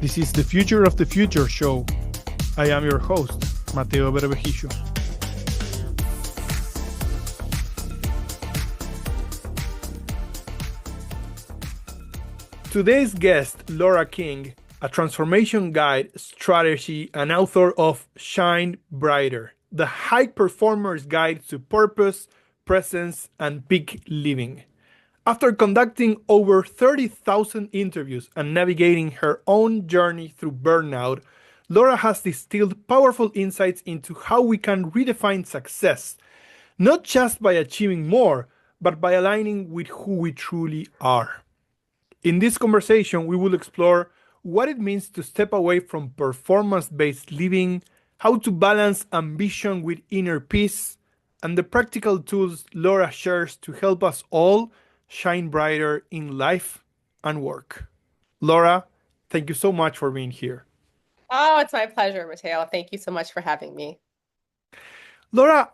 This is the Future of the Future show. I am your host, Mateo Berbejicio. Today's guest, Laura King, a transformation guide, strategy, and author of Shine Brighter, the high performer's guide to purpose, presence, and peak living. After conducting over 30,000 interviews and navigating her own journey through burnout, Laura has distilled powerful insights into how we can redefine success, not just by achieving more, but by aligning with who we truly are. In this conversation, we will explore what it means to step away from performance based living, how to balance ambition with inner peace, and the practical tools Laura shares to help us all shine brighter in life and work. Laura, thank you so much for being here. Oh, it's my pleasure, Mateo. Thank you so much for having me. Laura,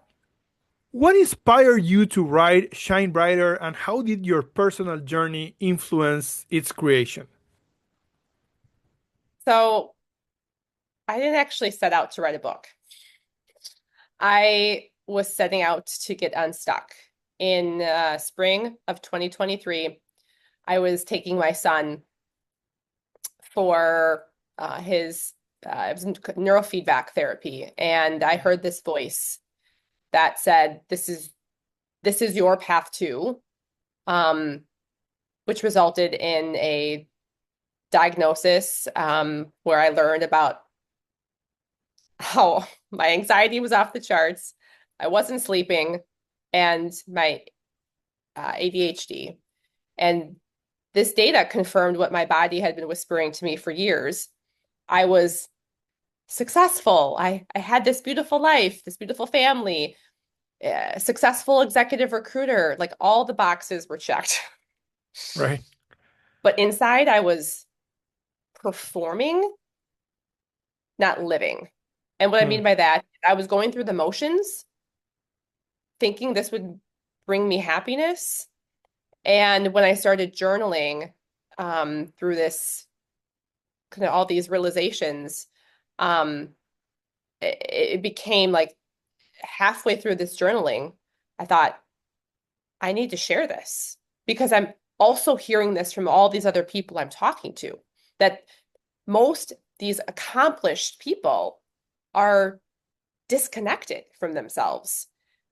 what inspired you to write Shine Brighter, and how did your personal journey influence its creation? So, I didn't actually set out to write a book. I was setting out to get unstuck. In spring of 2023, I was taking my son for his it was neurofeedback therapy, and I heard this voice that said, "This is your path too," which resulted in a diagnosis where I learned about how my anxiety was off the charts, I wasn't sleeping, and my ADHD. And this data confirmed what my body had been whispering to me for years. I was successful. I had this beautiful life, this beautiful family, successful executive recruiter, like all the boxes were checked. Right. But inside, I was performing, not living. And what I Hmm. mean by that, I was going through the motions, thinking this would bring me happiness. And when I started journaling through this kind of all these realizations, um, it became like halfway through this journaling, I thought, I need to share this because I'm also hearing this from all these other people I'm talking to, that most these accomplished people are disconnected from themselves.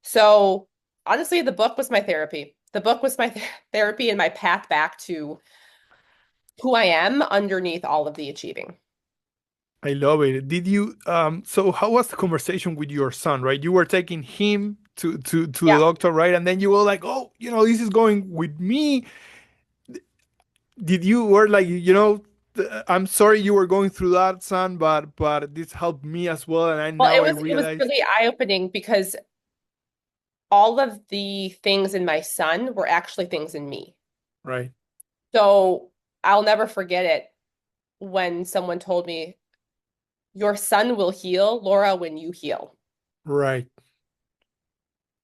So honestly, the book was my therapy. The book was my therapy and my path back to who I am underneath all of the achieving. I love it. Did you so how was the conversation with your son, right? You were taking him to the Yeah. doctor, right? And then you were like, "Oh, this is going with me." Did you were like, I'm sorry you were going through that, son, but this helped me as well, and I Well, now it I was realized, really eye-opening because all of the things in my son were actually things in me. right, So I'll never forget it when someone told me, your son will heal, Laura, when you heal. right,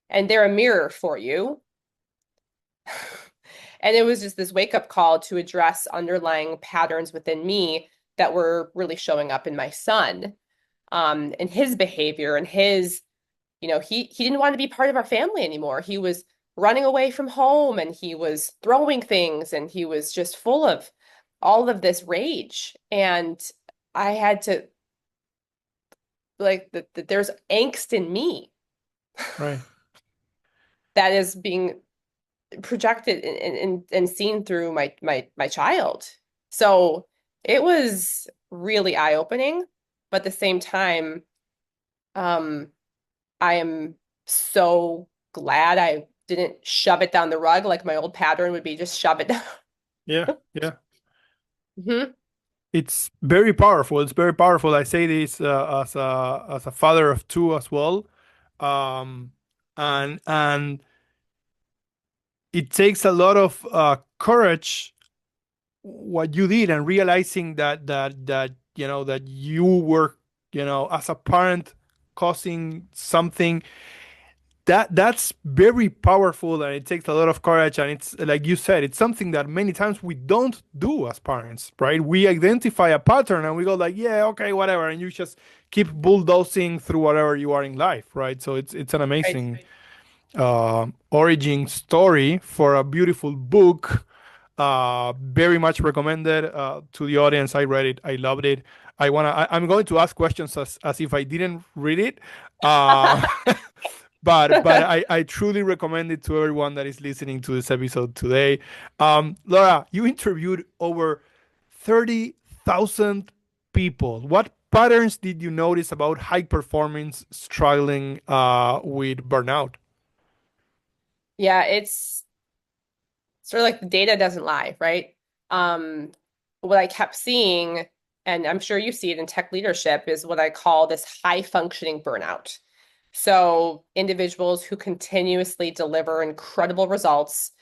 And they're a mirror for you. And it was just this wake-up call to address underlying patterns within me that were really showing up in my son, and his behavior and his, he didn't want to be part of our family anymore. He was running away from home and he was throwing things and he was just full of all of this rage. And I had to like that there's angst in me right. that is being projected and seen through my child. So it was really eye-opening, but at the same time, um, I am so glad I didn't shove it down the rug like my old pattern would be, just shove it down. Yeah, yeah. Mhm. It's very powerful. It's very powerful. I say this as a father of two as well, um, and it takes a lot of courage what you did, and realizing that that you were as a parent causing something that's very powerful, and it takes a lot of courage, and it's like you said, it's something that many times we don't do as parents, right? We identify a pattern and we go like, yeah, okay, whatever, and you just keep bulldozing through whatever you are in life, right? So it's an Right. amazing origin story for a beautiful book. Very much recommended to the audience. I read it. I loved it. I'm going to ask questions as if I didn't read it. Uh, but I truly recommend it to everyone that is listening to this episode today. Laura, you interviewed over 30,000 people. What patterns did you notice about high performance struggling with burnout? Yeah, it's sort of like the data doesn't lie, right? Um, what I kept seeing, and I'm sure you see it in tech leadership, is what I call this high functioning burnout. So individuals who continuously deliver incredible results,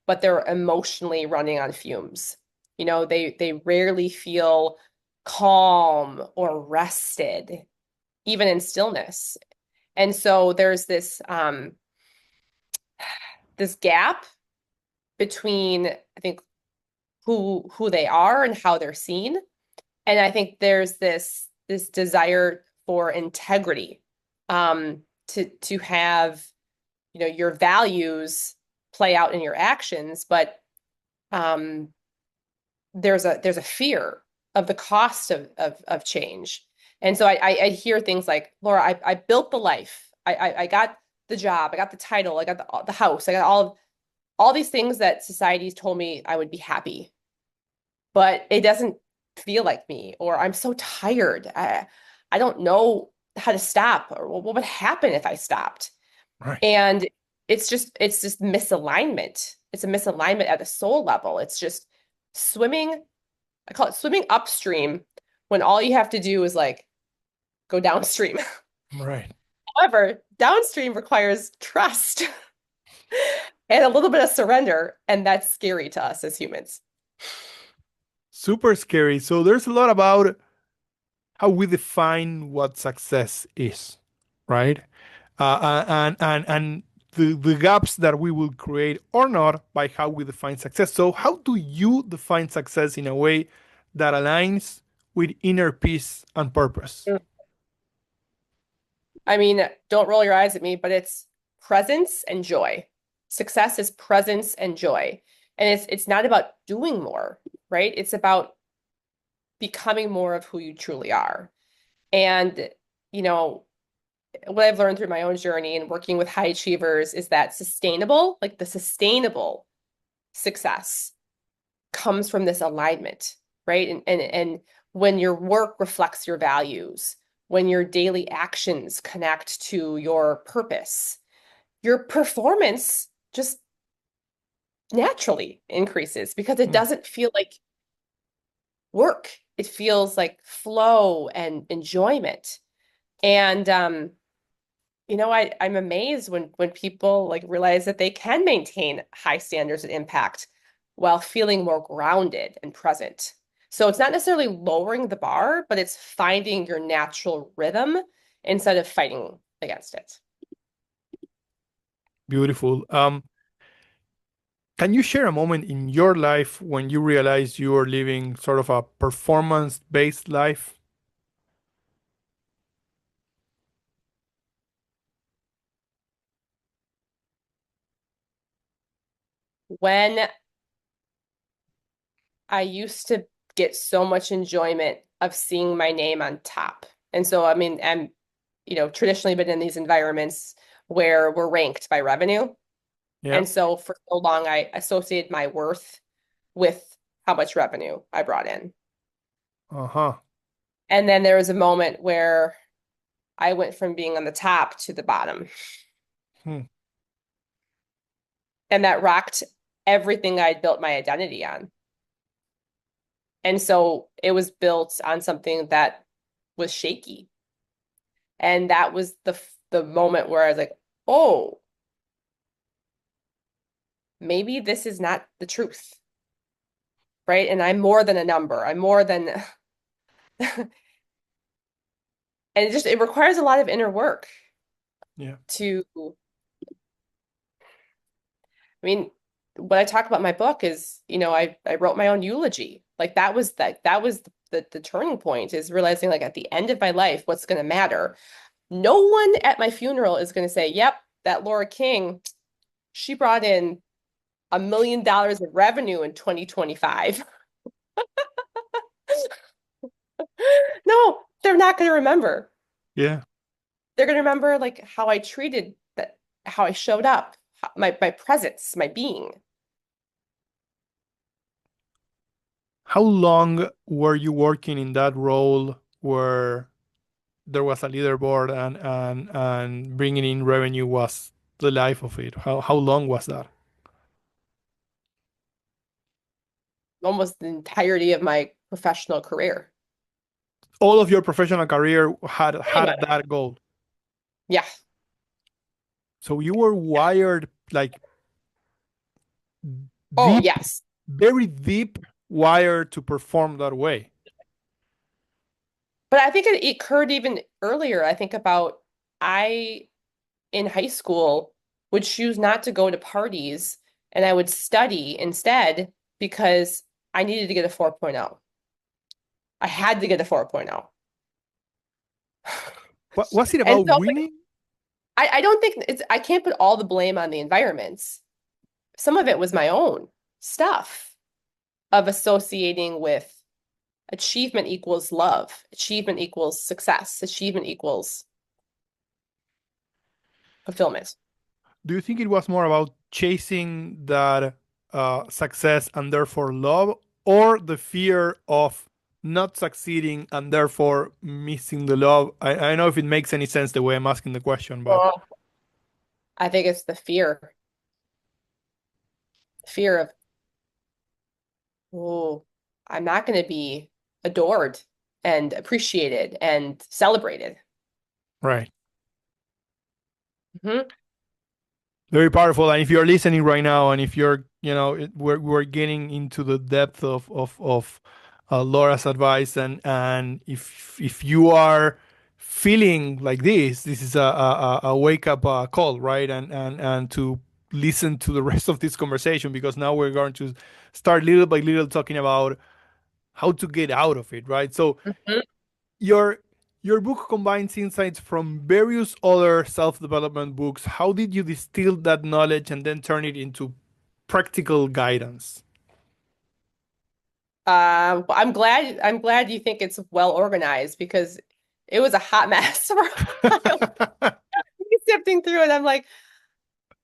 but they're emotionally running on fumes. They rarely feel calm or rested, even in stillness. And so there's this gap between, I think, who they are and how they're seen. And I think there's this desire for integrity, to have, your values play out in your actions, but um, there's a fear of the cost of change. And so I hear things like, Laura, I built the life. I got the job, I got the title, I got the house, I got all these things that society's told me I would be happy, but it doesn't feel like me, or I'm so tired. I don't know how to stop, or what would happen if I stopped. Right. And it's just misalignment. It's a misalignment at the soul level. It's just swimming, I call it swimming upstream when all you have to do is like go downstream. Right. However, downstream requires trust and a little bit of surrender, and that's scary to us as humans. Super scary. So there's a lot about how we define what success is, right? And the gaps that we will create or not by how we define success. So how do you define success in a way that aligns with inner peace and purpose? I mean, don't roll your eyes at me, but it's presence and joy. Success is presence and joy. And it's not about doing more, right? It's about becoming more of who you truly are. And, you know, what I've learned through my own journey and working with high achievers is that sustainable, like the sustainable success comes from this alignment, right? And when your work reflects your values, when your daily actions connect to your purpose, your performance just naturally increases because it Hmm. doesn't feel like work. It feels like flow and enjoyment. And I'm amazed when people like realize that they can maintain high standards of impact while feeling more grounded and present. So it's not necessarily lowering the bar, but it's finding your natural rhythm instead of fighting against it. Beautiful. Can you share a moment in your life when you realized you were living sort of a performance-based life? When I used to get so much enjoyment of seeing my name on top. And so, I mean, I'm, traditionally been in these environments where we're ranked by revenue. Yeah. And so for so long, I associated my worth with how much revenue I brought in. Uh-huh. And then there was a moment where I went from being on the top to the bottom. Hmm. And that rocked everything I'd built my identity on. And so it was built on something that was shaky. And that was the moment where I was like, oh, maybe this is not the truth, right? And I'm more than a number. I'm more than and it requires a lot of inner work Yeah. to I mean, what I talk about in my book is, I wrote my own eulogy. Like that was the turning point is realizing like at the end of my life, what's going to matter. No one at my funeral is going to say, "Yep, that Laura King, she brought in $1 million of revenue in 2025." No, they're not going to remember. Yeah. They're going to remember like how I treated that, how I showed up, my presence, my being. How long were you working in that role where there was a leaderboard and bringing in revenue was the life of it? How long was that? Almost the entirety of my professional career. All of your professional career had Pretty had much. that goal. Yeah. So you were wired like Oh, deep, yes. very deep wired to perform that way. But I think it occurred even earlier. I think about I in high school would choose not to go to parties and I would study instead because I needed to get a 4.0. I had to get a 4.0. What was it And about so winning? I don't think I can't put all the blame on the environments. Some of it was my own stuff of associating with achievement equals love, achievement equals success, achievement equals fulfillment. Do you think it was more about chasing that success and therefore love, or the fear of not succeeding and therefore missing the love? I don't know if it makes any sense the way I'm asking the question, but Oh, I think it's the fear of, oh, I'm not going to be adored and appreciated and celebrated. right. Hmm. Very powerful. And if you're listening right now, and if you're, we're getting into the depth of Laura's advice, and if you are feeling like this is a wake up call, right? And to listen to the rest of this conversation, because now we're going to start little by little talking about how to get out of it, right? So Hmm. your your book combines insights from various other self-development books. How did you distill that knowledge and then turn it into practical guidance? I'm glad you think it's well organized because it was a hot mess for a while. Sifting through it, I'm like,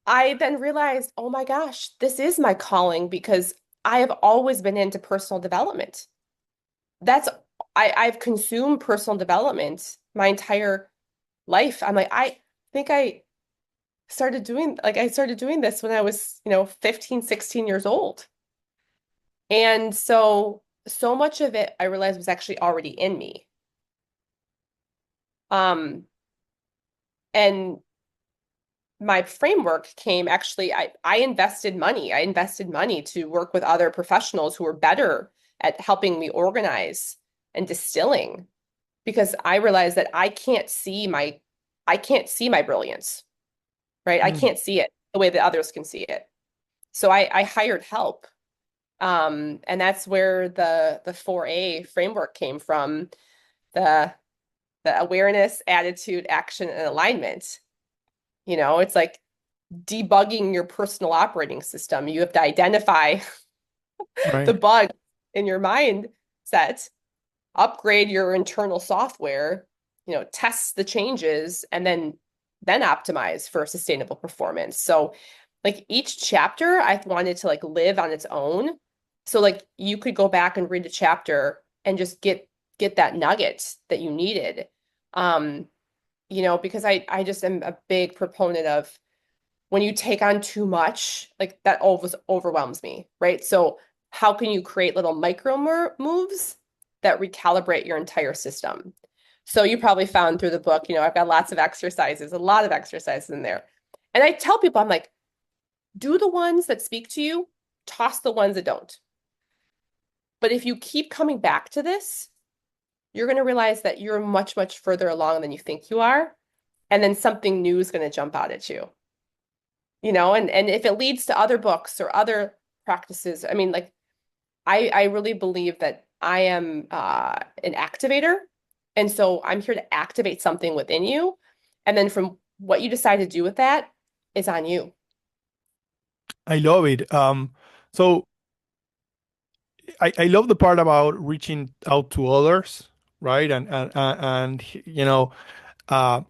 I then realized, oh my gosh, this is my calling because I have always been into personal development. That's I've consumed personal development my entire life. I'm like, I think I started doing this when I was, 15, 16 years old. And so much of it I realized was actually already in me. Um, and my framework came actually, I invested money. I invested money to work with other professionals who were better at helping me organize and distilling because I realized that I can't see my brilliance, right? I Mm, can't see it the way that others can see it. So I hired help. And that's where the 4A framework came from, the the awareness, attitude, action, and alignment. It's like debugging your personal operating system. You have to identify the right. bug in your mindset, upgrade your internal software, test the changes, and then optimize for sustainable performance. So like each chapter I wanted to like live on its own. So like you could go back and read a chapter and just get that nugget that you needed. Um, because I just am a big proponent of when you take on too much, like that always overwhelms me, right? So how can you create little micro moves that recalibrate your entire system? So you probably found through the book, I've got lots of exercises, a lot of exercises in there. And I tell people, I'm like, do the ones that speak to you, toss the ones that don't. But if you keep coming back to this, you're going to realize that you're much, much further along than you think you are. And then something new is going to jump out at you. and if it leads to other books or other practices, I mean, like I really believe that I am an activator. And so I'm here to activate something within you. And then from what you decide to do with that is on you. I love it. So I love the part about reaching out to others, right? And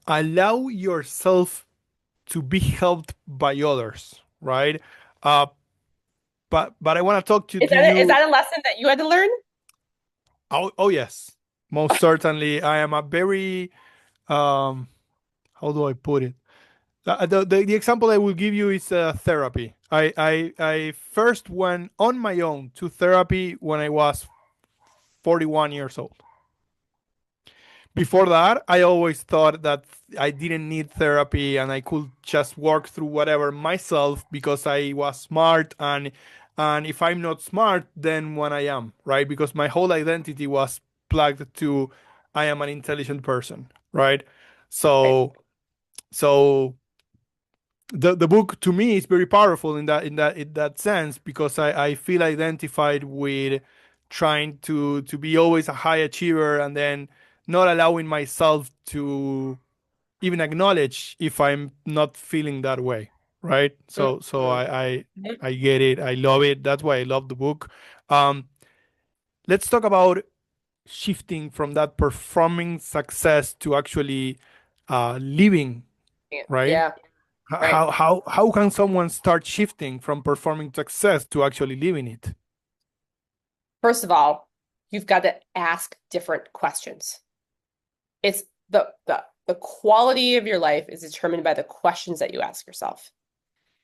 allow yourself to be helped by others, right? Uh, but I want to talk to Is you. that a lesson that you had to learn? Oh yes, most certainly. I am a very um, how do I put it? The example I will give you is therapy. I first went on my own to therapy when I was 41 years old. Before that, I always thought that I didn't need therapy and I could just work through whatever myself because I was smart, and if I'm not smart, then when I am, right? Because my whole identity was plugged to I am an intelligent person, right? Right. So the book to me is very powerful in that sense because I feel identified with trying to be always a high achiever and then not allowing myself to even acknowledge if I'm not feeling that way, right? So Mhm. I get it. I love it. That's why I love the book. Um, let's talk about shifting from that performing success to actually living, right? Yeah, right. How can someone start shifting from performing success to actually living it? First of all, you've got to ask different questions. It's the quality of your life is determined by the questions that you ask yourself.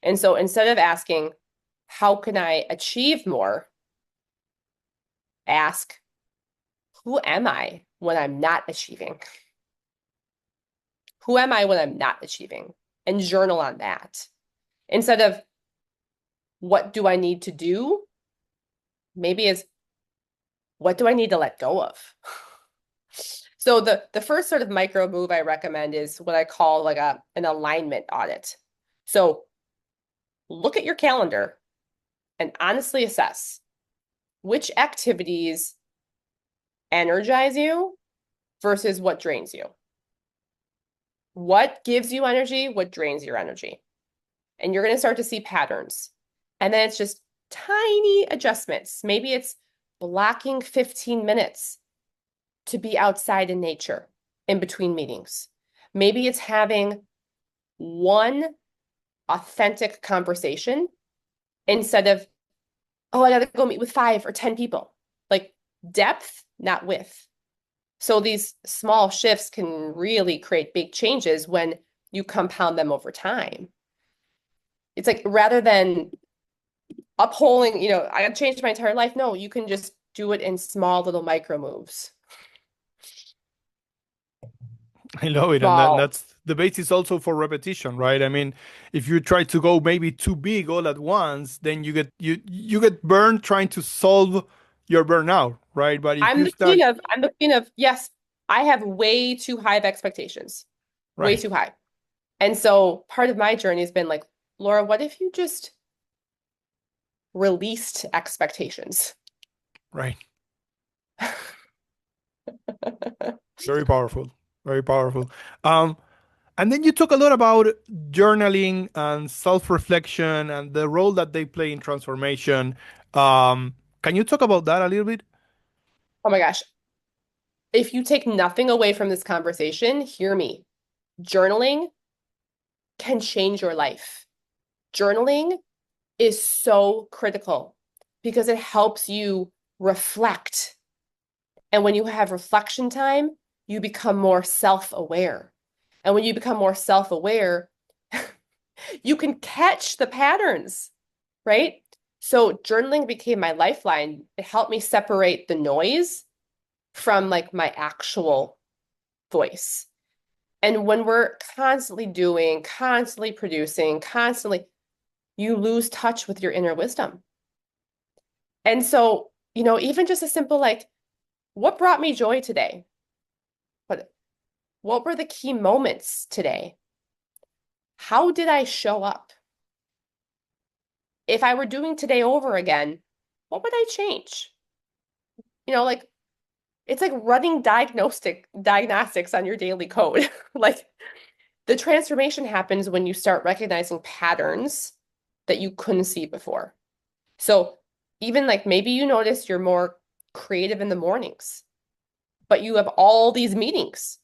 And so instead of asking, how can I achieve more? Ask, who am I when I'm not achieving? Who am I when I'm not achieving? And journal on that. Instead of what do I need to do? Maybe is what do I need to let go of? So the first sort of micro move I recommend is what I call like an alignment audit. So look at your calendar and honestly assess which activities energize you versus what drains you. What gives you energy, what drains your energy. And you're going to start to see patterns. And then it's just tiny adjustments. Maybe it's blocking 15 minutes to be outside in nature in between meetings. Maybe it's having one authentic conversation instead of, oh, I got to go meet with 5 or 10 people. Like depth, not width. So these small shifts can really create big changes when you compound them over time. It's like rather than upholding, I got to change my entire life. No, you can just do it in small little micro moves. I love it, and Small. that's the basis also for repetition, right? I mean, if you try to go maybe too big all at once, then you get burned trying to solve your burnout, right? But if you start I'm the queen of, yes, I have way too high of expectations, way right, too high. And so part of my journey has been like, Laura, what if you just released expectations? right, very powerful, very powerful. Um, and then you talk a lot about journaling and self-reflection and the role that they play in transformation. Can you talk about that a little bit? Oh my gosh. If you take nothing away from this conversation, hear me. Journaling can change your life. Journaling is so critical because it helps you reflect. And when you have reflection time, you become more self-aware. And when you become more self-aware, you can catch the patterns, right? So journaling became my lifeline. It helped me separate the noise from like my actual voice. And when we're constantly doing, constantly producing, constantly, you lose touch with your inner wisdom. And so, even just a simple like, what brought me joy today? What what were the key moments today? How did I show up? if I were doing today over again, what would I change? Like it's like running diagnostics on your daily code. Like the transformation happens when you start recognizing patterns that you couldn't see before. So even like maybe you notice you're more creative in the mornings, but you have all these meetings,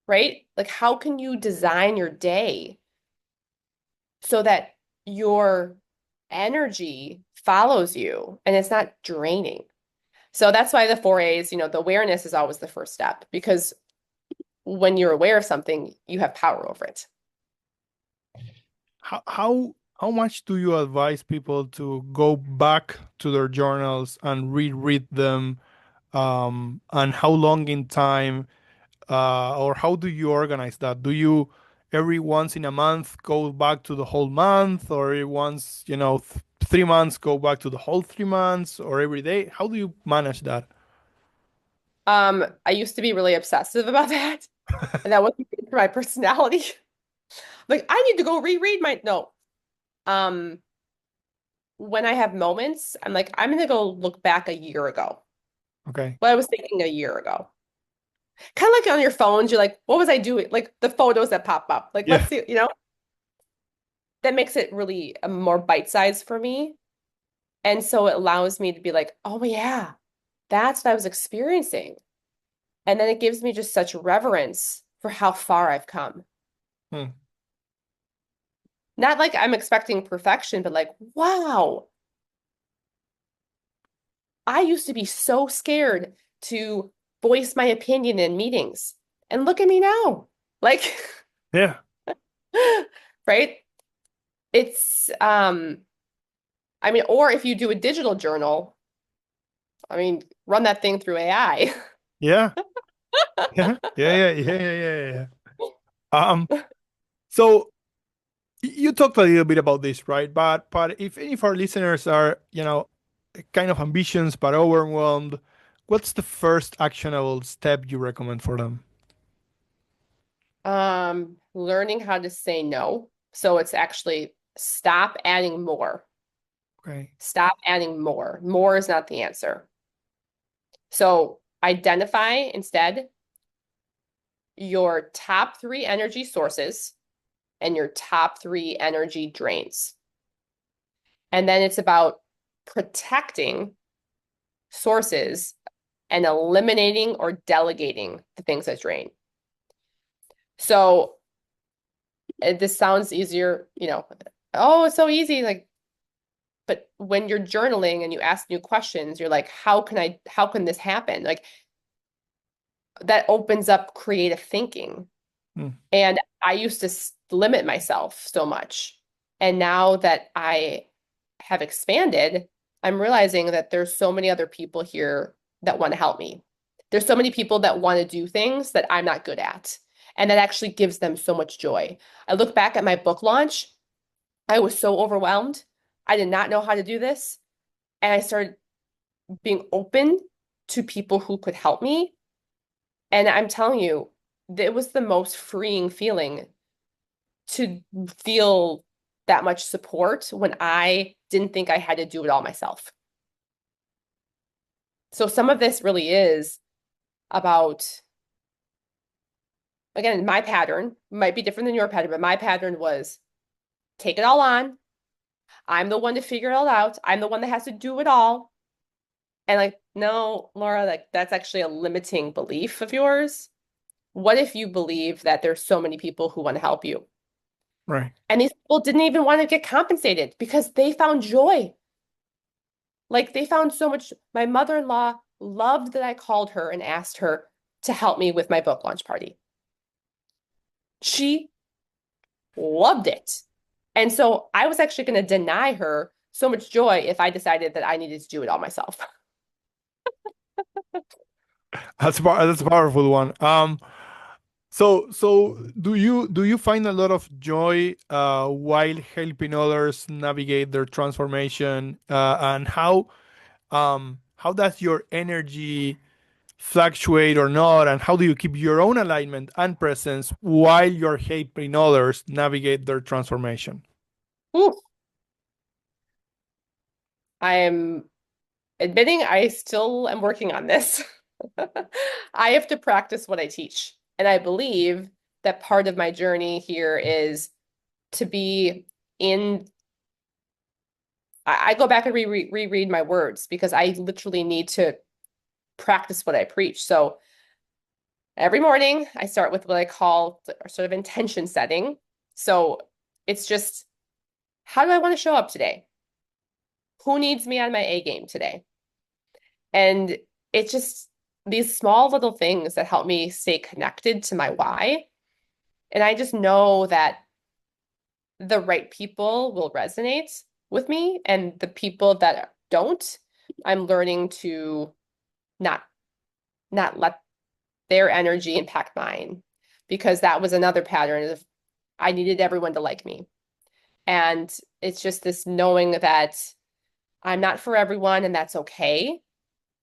right? Like how can you design your day so that your energy follows you and it's not draining? So that's why the 4 A's, the awareness is always the first step because when you're aware of something, you have power over it. How much do you advise people to go back to their journals and reread them, and how long in time, or how do you organize that? Do you every once in a month go back to the whole month, or every once, 3 months go back to the whole 3 months, or every day? How do you manage that? I used to be really obsessive about that, and that wasn't good for my personality. Like, I need to go reread my no. Um, when I have moments, I'm like, I'm gonna go look back a year ago. Okay. What I was thinking a year ago. Kind of like on your phones, you're like, what was I doing? Like the photos that pop up. Like, let's Yeah. see, that makes it really a more bite-sized for me. And so it allows me to be like, oh yeah, that's what I was experiencing. And then it gives me just such reverence for how far I've come. Hmm. Not like I'm expecting perfection, but like, wow, I used to be so scared to voice my opinion in meetings. And look at me now. Like, Yeah. right? It's I mean, or if you do a digital journal, I mean, run that thing through AI. Yeah. Yeah. Yeah. Yeah. Yeah. Yeah. Yeah. Yeah. So you talked a little bit about this, right? But if any of our listeners are, kind of ambitious but overwhelmed, what's the first actionable step you recommend for them? Learning how to say no. So it's actually stop adding more. Okay. Stop adding more. More is not the answer. So identify instead your top three energy sources and your top three energy drains. And then it's about protecting sources and eliminating or delegating the things that drain. So this sounds easier, oh, it's so easy. Like, but when you're journaling and you ask new questions, you're like, how can this happen? Like that opens up creative thinking. Hmm. And I used to limit myself so much. And now that I have expanded, I'm realizing that there's so many other people here that want to help me. There's so many people that want to do things that I'm not good at. And that actually gives them so much joy. I look back at my book launch. I was so overwhelmed. I did not know how to do this. And I started being open to people who could help me. And I'm telling you, it was the most freeing feeling to feel that much support when I didn't think I had to do it all myself. So some of this really is about, again, my pattern might be different than your pattern, but my pattern was take it all on. I'm the one to figure it all out. I'm the one that has to do it all. And like, no, Laura, like that's actually a limiting belief of yours. What if you believe that there's so many people who want to help you? Right. And these people didn't even want to get compensated because they found joy. Like they found so much. My mother-in-law loved that I called her and asked her to help me with my book launch party. She loved it. And so I was actually going to deny her so much joy if I decided that I needed to do it all myself. That's a powerful one. So do you find a lot of joy while helping others navigate their transformation? And how does your energy fluctuate or not? And how do you keep your own alignment and presence while you're helping others navigate their transformation? Ooh, I am admitting I still am working on this. I have to practice what I teach. And I believe that part of my journey here is to be in, I go back and reread my words because I literally need to practice what I preach. So every morning I start with what I call sort of intention setting. So it's just, how do I want to show up today? Who needs me on my A game today? And it's just these small little things that help me stay connected to my why. And I just know that the right people will resonate with me, and the people that don't, I'm learning to not not let their energy impact mine, because that was another pattern of I needed everyone to like me. And it's just this knowing that I'm not for everyone, and that's okay,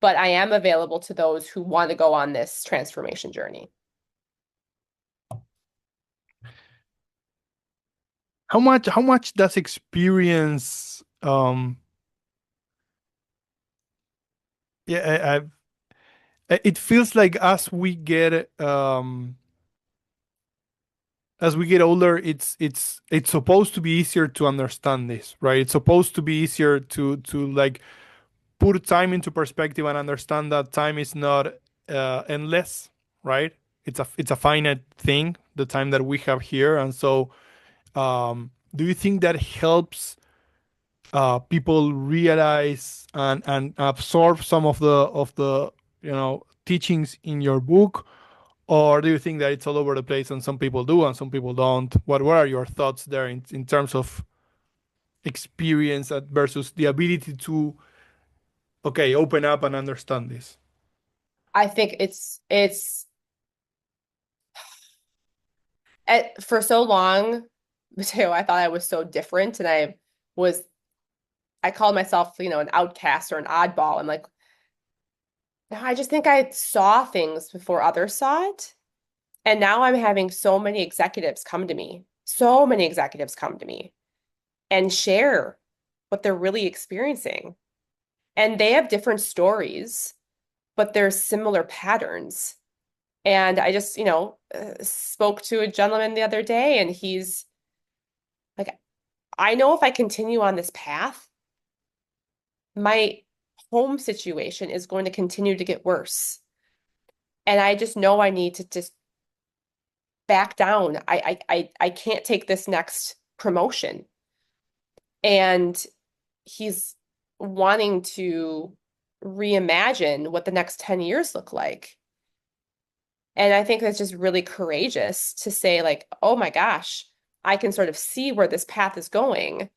but I am available to those who want to go on this transformation journey. How much does experience yeah it feels like as we get older, it's supposed to be easier to understand this, right? It's supposed to be easier to like put time into perspective and understand that time is not endless, right? It's a finite thing, the time that we have here. And so do you think that helps people realize and absorb some of the teachings in your book, or do you think that it's all over the place and some people do and some people don't? What are your thoughts there in terms of experience versus the ability to okay open up and understand this? I think it's for so long, Mateo, I thought I was so different, and was I called myself, an outcast or an oddball. I'm like, no, I just think I saw things before others saw it. And now I'm having so many executives come to me and share what they're really experiencing. And they have different stories, but there's similar patterns. And I just, spoke to a gentleman the other day, and he's like, I know if I continue on this path, my home situation is going to continue to get worse. And I just know I need to just back down. I can't take this next promotion. And he's wanting to reimagine what the next 10 years look like. And I think that's just really courageous to say, like, oh my gosh, I can sort of see where this path is going.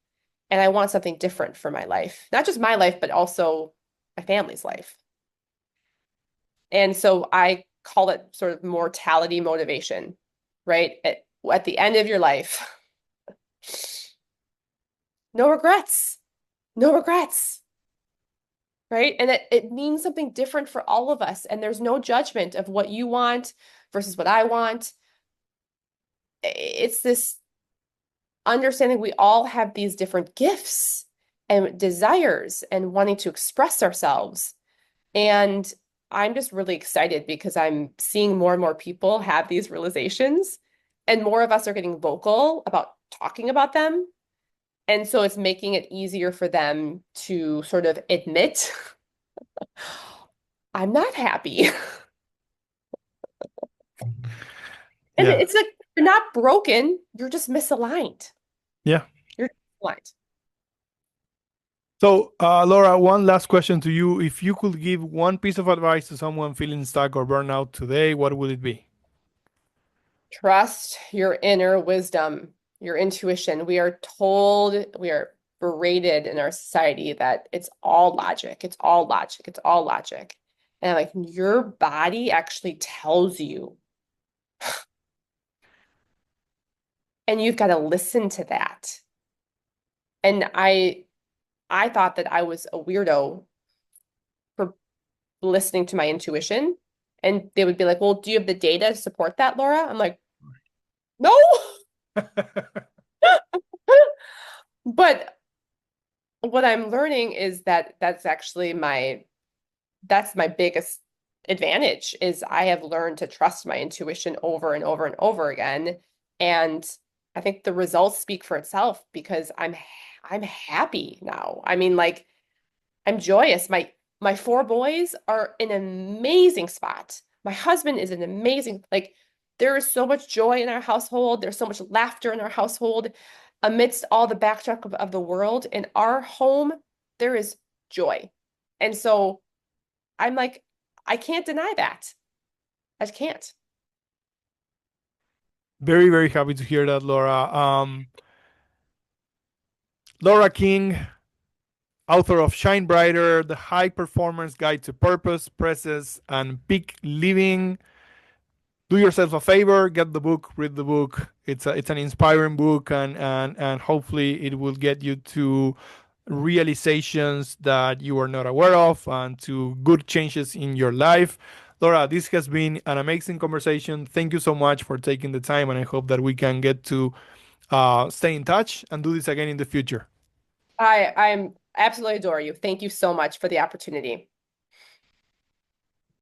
And I want something different for my life. Not just my life, but also my family's life. And so I call it sort of mortality motivation, right? At the end of your life, no regrets, no regrets, right? And it means something different for all of us. And there's no judgment of what you want versus what I want. It's this understanding we all have these different gifts and desires and wanting to express ourselves. And I'm just really excited because I'm seeing more and more people have these realizations, and more of us are getting vocal about talking about them. And so it's making it easier for them to sort of admit, I'm not happy. And Yeah. it's like, you're not broken, you're just misaligned. Yeah. You're misaligned. So, Laura, one last question to you. If you could give one piece of advice to someone feeling stuck or burnout today, what would it be? Trust your inner wisdom, your intuition. We are berated in our society that it's all logic, it's all logic, it's all logic. And I'm like, your body actually tells you, and you've got to listen to that. And I thought that I was a weirdo for listening to my intuition. And they would be like, well, do you have the data to support that, Laura? I'm like, no. But what I'm learning is that that's my biggest advantage is I have learned to trust my intuition over and over and over again. And I think the results speak for itself because I'm happy now. I mean, like I'm joyous. My four boys are in an amazing spot. My husband is an amazing, like there is so much joy in our household. There's so much laughter in our household amidst all the backdrop of the world. In our home, there is joy. And so I'm like, I can't deny that. I can't. Very, very happy to hear that, Laura. Laura King, author of Shine Brighter, The High Performance Guide to Purpose, Presence, and Peak Living. Do yourself a favor, get the book, read the book. It's an inspiring book, and hopefully it will get you to realizations that you are not aware of and to good changes in your life. Laura, this has been an amazing conversation. Thank you so much for taking the time, and I hope that we can get to stay in touch and do this again in the future. I'm absolutely adore you. Thank you so much for the opportunity.